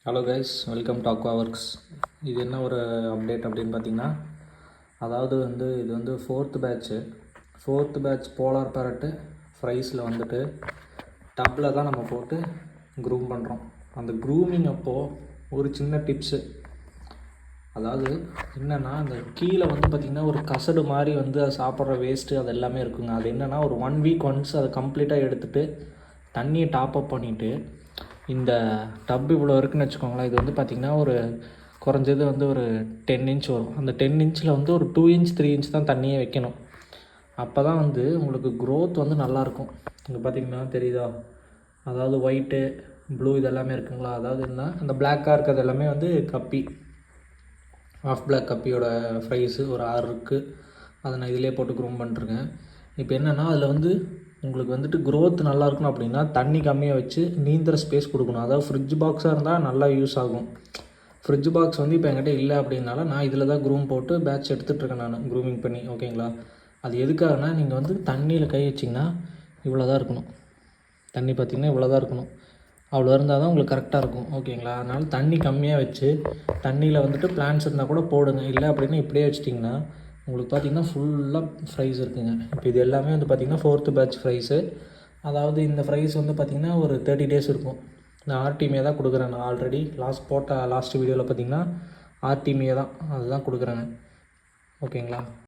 Hello guys, welcome to Aqua works. இது என்ன ஒரு அப்டேட் அப்படின்னு பார்த்தீங்கன்னா, அதாவது இது வந்து ஃபோர்த்து பேட்ச் போலார் பேரட்டு ஃப்ரைஸில் வந்துட்டு டப்பில் தான் நம்ம போட்டு க்ரூம் பண்ணுறோம். அந்த க்ரூமிங் அப்போது ஒரு சின்ன டிப்ஸு, அதாவது என்னென்னா, அந்த கீழே பார்த்திங்கன்னா ஒரு கசடு மாதிரி அது சாப்பிட்ற வேஸ்ட்டு அது எல்லாமே இருக்குங்க. அது என்னென்னா, ஒரு 1 வீக் ஒன்ஸ் அதை கம்ப்ளீட்டாக எடுத்துகிட்டு தண்ணியை டாப்அப் பண்ணிவிட்டு, இந்த டப் இவ்வளோ இருக்குதுன்னு வச்சுக்கோங்களேன். இது பார்த்திங்கன்னா ஒரு குறைஞ்சது ஒரு 10 இன்ச் வரும். அந்த 10 இன்ச்சில் ஒரு 2 இன்ச் 3 இன்ச் தான் தண்ணியே வைக்கணும். அப்போ தான் உங்களுக்கு க்ரோத் நல்லாயிருக்கும். இங்கே பார்த்திங்கன்னா தெரியுதா, அதாவது ஒயிட்டு ப்ளூ இதெல்லாமே இருக்குங்களா. அதாவது என்ன, அந்த பிளாக்காக இருக்கிறது எல்லாமே கப்பி, ஆஃப் பிளாக் கப்பியோட ஃப்ரைஸு ஒரு 6 இருக்குது. அதை நான் இதிலே போட்டு க்ரூம் பண்ணிட்டுருக்கேன். இப்போ என்னென்னா, அதில் உங்களுக்கு க்ரோத் நல்லா இருக்கணும் அப்படின்னா தண்ணி கம்மியாக வச்சு நீந்துற ஸ்பேஸ் கொடுக்கணும். அதாவது ஃப்ரிட்ஜ் பாக்ஸாக இருந்தால் நல்லா யூஸ் ஆகும். ஃப்ரிட்ஜ் பாக்ஸ் இப்போ என்கிட்ட இல்லை அப்படின்னால நான் இதில் தான் க்ரூம் போட்டு பேட்ச் எடுத்துகிட்ருக்கேன் நான் க்ரூமிங் பண்ணி. ஓகேங்களா. அது எதுக்காகனா, நீங்கள் தண்ணியில் கை வச்சிங்கன்னா இவ்வளோ தான் இருக்கணும். தண்ணி பார்த்திங்கன்னா இவ்வளோ தான் இருக்கணும். அவ்வளோ இருந்தால் தான் உங்களுக்கு கரெக்டாக இருக்கும். ஓகேங்களா. அதனால் தண்ணி கம்மியாக வச்சு தண்ணியில் பிளான்ஸ் இருந்தால் கூட போடுங்க. இல்லை அப்படின்னா இப்படியே வச்சிட்டிங்கன்னா உங்களுக்கு பார்த்திங்கன்னா ஃபுல்லாக ஃப்ரைஸ் இருக்குங்க. இப்போ இது எல்லாமே பார்த்திங்கன்னா 4th பேட்ச் ஃப்ரைஸு. அதாவது இந்த ஃப்ரைஸ் பார்த்திங்கன்னா ஒரு 30 டேஸ் இருக்கும். நான் ஆர்டிமே தான் கொடுக்குறேன். நான் ஆல்ரெடி லாஸ்ட் வீடியோவில் பார்த்திங்கன்னா ஆர்டிமே தான் அதுதான் கொடுக்குறேங்க. ஓகேங்களா.